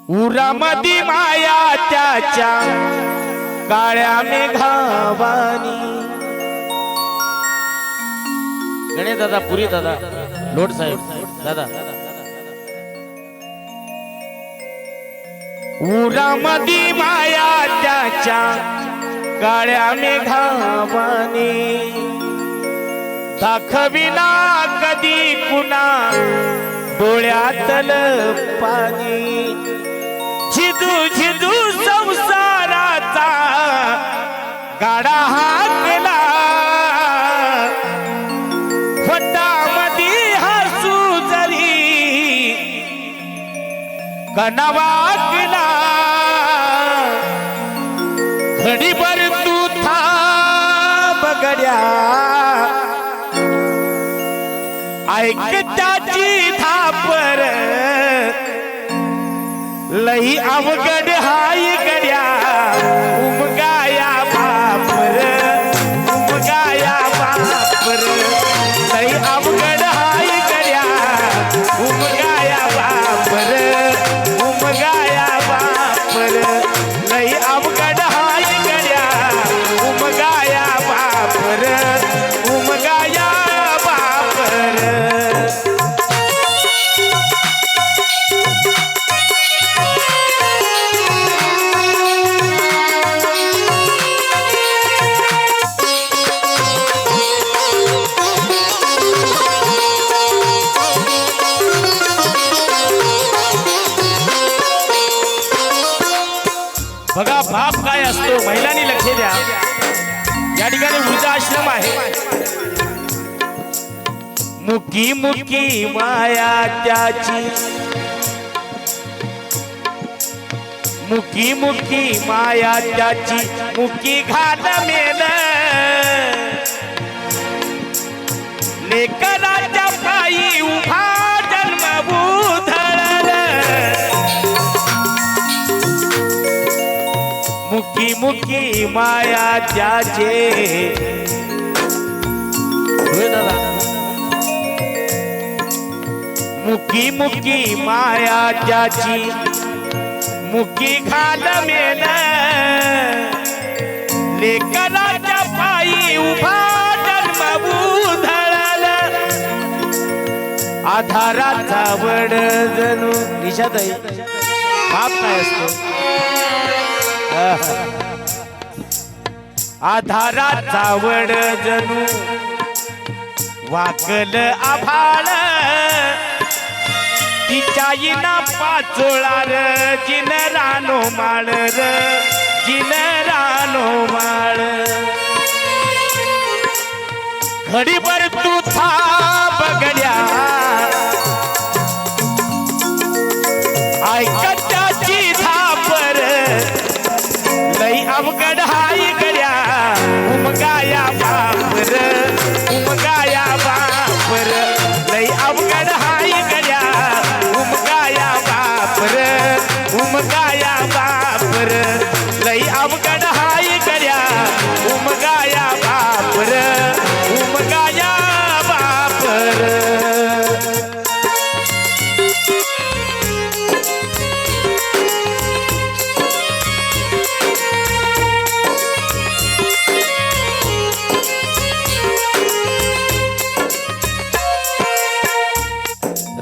उरामदी माया त्याच्या काळ्या मेघावानी। गणेश दादा, पुरी दादा, लोट साहेब दादा। उरामदी माया त्याच्या काळ्या मेघावानी। दाखविना कधी कुणा डोळ्यातल पाणी। झिजू झिजू संसाराचा गाडा हाकला। फटामधी हसू जरी कणावाकला। घडीभर तू थांब गड्या, ऐक त्याची थापर लई अवघड हाय गड्या। उमगाया बापर, उमगाया बापर लई अवघड हाय गड्या। उमगाया बापर, उमगाया बापर लई अवघड हाय गड्या। उमगाया बापर, उमगाया बापर। बघा बाप काय असतो, महिलांनी लक्ष द्या। या ठिकाणी वृद्धाश्रम आहे। मुकी मुकी माया त्याची, मुकी मुकी माया त्याची। मुकी घाल मेल लेकराच्या पायी उभा जन्मभूधळ। मुकी मुकी माया त्याचे। मुकी मुकी माया त्याची। मुकी घाल मेल लेकराच्या पायी उभा जन्मभूधळ। आधाराचा वड जणू निशाताई बाप काय असतो। आधाराचा वड जणू वाकल आभाळ। तिच्या इना पाचोळार जिन रानो माळ र, जिन रानो माळ। घडीभर तू थांब गड्या, ऐक त्याची थापर लई अवघड हाय गड्या। उमगाया बापर, उमगाया बापर लई अवघड हाय गड्या। उमगाया बापर, उमगाया बापर लई अवघड हाय गड्या। उमगाया बापर, उमगाया बापर।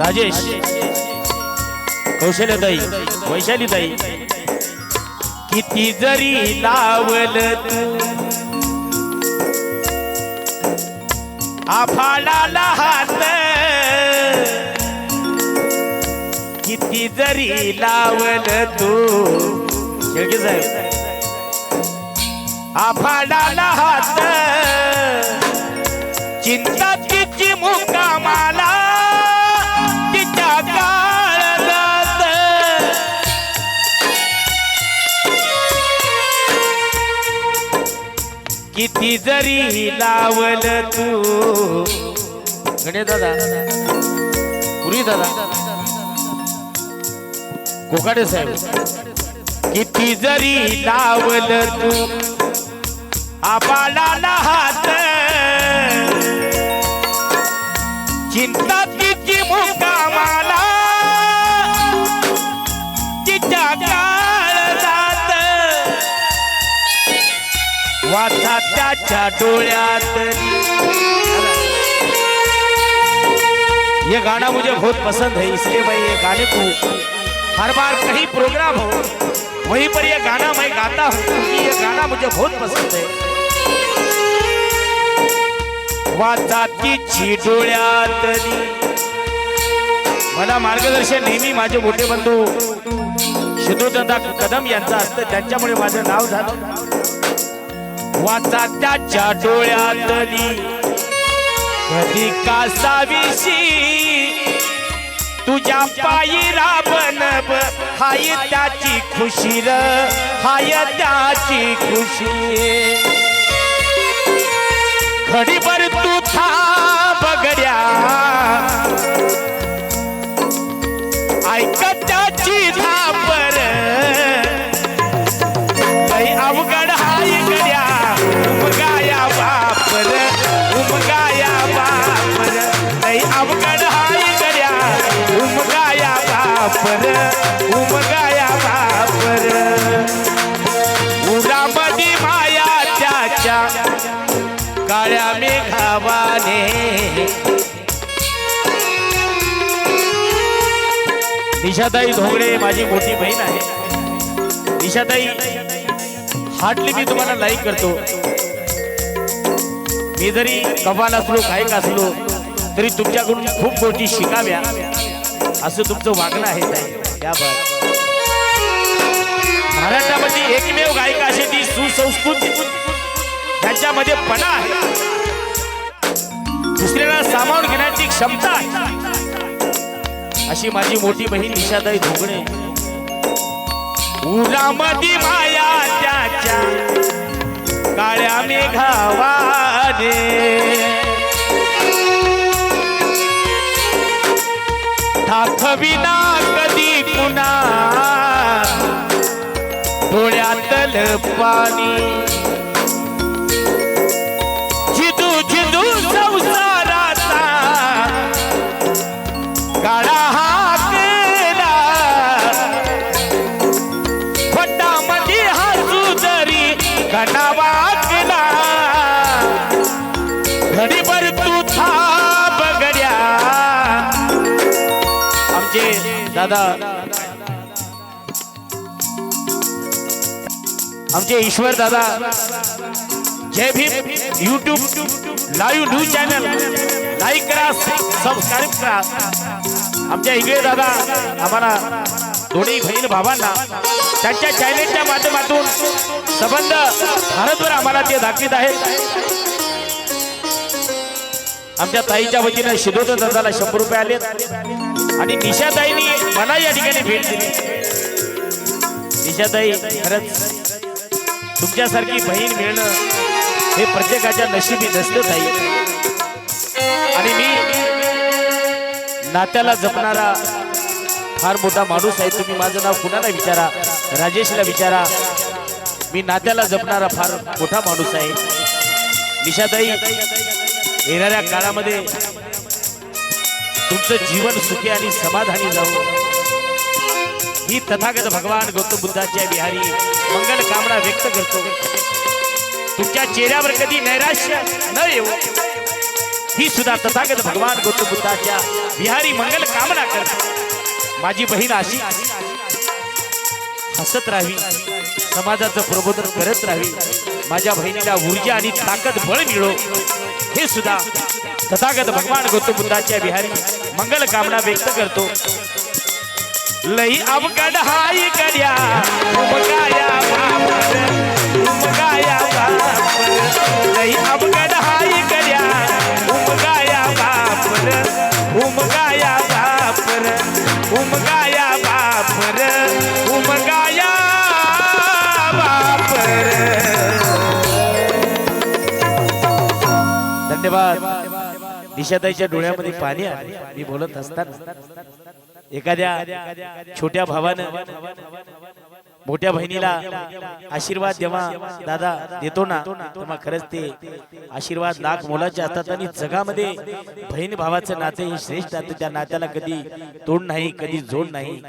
राजेश, कौशल्यताई, वैशालीताई, किती जरी लावल तू आभाळाला हात। किती जरी लावल तू शेळके साहेब आभाळाला हात। चिंता तिची मुक्कामाला किती जरी लावल तू। गणेश दादा, पुरी दादा, कोकाडे साहेब, किती जरी लावल तू आबाळाला हात। चिंता तिची मुक्कामाला तिच्या वाचा त्याच्या डोळ्यात। ये गाना मुझे बहुत पसंद है, इसलिए मैं ये गाने को हर बार कहीं प्रोग्राम हो वहीं पर ये गाना मैं गाता हूँ, क्योंकि ये गाना मुझे बहुत पसंद है। वाचा तिची डोळ्यातली। मला मार्गदर्शन नेहमी माझे मोठे बंधू शिदोदादा कदम यांचा असतं, त्यांच्यामुळे माझं नाव झालं। वाचा त्याच्या डोळ्यातली कधी कासावीशी तुझ्या पायी राबनब हाय त्याची खुशी र हाय त्याची खुशी। घडीभर तू थांब गड्या ऐक त्याची धापर लई अवघड हाय गड्या उमगाया बापर उमगाया बापर लई अवघड हाय गड्या उमगाया बापर उमगाया बापर। उडामधी माया त्याच्या काळ्या मेघावाने। निशाताई धोंगडे माझी मोठी बहीण आहे। निशाताई हार्टली मी तुम्हाला लाईक करतो। मी जरी कव्वाल असलो गायक असलो तरी तुमच्याकडून खूप गोष्टी शिकाव्या असं तुमचं वागणं आहे ताई। त्या बात महाराष्ट्रामध्ये एकमेव गायिका अशी ती सुसंस्कृत त्यांच्यामध्ये पणा आहे, दुसऱ्याला सामावून घेण्याची क्षमता आहे, अशी माझी मोठी बहीण निशाताई धोंगडे। उरामधी माया त्याच्या काळ्या मेघावाने। दाखविना कधी पुन्हा डोळ्यातलं पाणी। झिदू झिदू संसाराचा काळा हाकेला फटामध्ये हसू जरी कणावाकला। घडीभर तू थांब गड्या आमचे दादा आमचे ईश्वर दादा जय Bhim YouTube live news channel like करा सबस्क्राईब करा। आमच्या इंगळे दादा आम्हाला दोन्ही बहीण भावांना त्यांच्या चॅनेलच्या माध्यमातून संबंध भारतभर आम्हाला ते दाखवित आहेत। आमच्या ताईच्या वतीने शिदोदा दादाला 100 रुपये आलेत आणि निशाताईंनी मला या ठिकाणी भेट दिली। निशाताई खरंच तुमच्यासारखी बहीण मिळणं हे प्रत्येकाच्या नशिबी नसतं ताई। आणि मी नात्याला जपणारा फार मोठा माणूस आहे। तुम्ही माझं नाव कुणाला विचारा, राजेशला विचारा, मी नात्याला जपणारा फार मोठा माणूस आहे। निशाताई येणाऱ्या काळामध्ये तुमचं जीवन सुखी आणि समाधानी जावो ही तथागत भगवान गौतम बुद्धाच्या विहारी मंगल कामना व्यक्त करतो। तुमच्या चेहऱ्यावर कधी नैराश्य न येवो ही सुद्धा तथागत भगवान गौतम बुद्धाच्या विहारी मंगल कामना करतो। माझी बहीण अशी हसत राहावी, समाजाचं प्रबोधन करत राहावी, माझ्या बहिणीला ऊर्जा आणि ताकद बळ मिळो हे सुद्धा तथागत भगवान गौतम बुद्धाच्या विहारी मंगल कामना व्यक्त करतो। लई अवघड हाय गड्या उमगाया बापर उमगाया बापर लई अवघड हाय गड्या उमगाया बापर उमगाया बापर उमगाया बापर उमगाया बापर। धन्यवाद। निशाताईच्या डोळ्यामध्ये पाणी आले मी बोलत असताना। एखाद्या छोट्या भावानं मोठ्या बहिणीला आशीर्वाद जेव्हा दादा देतो ना तेव्हा खरंच ते आशीर्वाद लाख मोलाचे असतात। आणि जगामध्ये बहीण भावाचं नाते हे श्रेष्ठ असतं, त्या नात्याला कधी तोड नाही, कधी जोड नाही।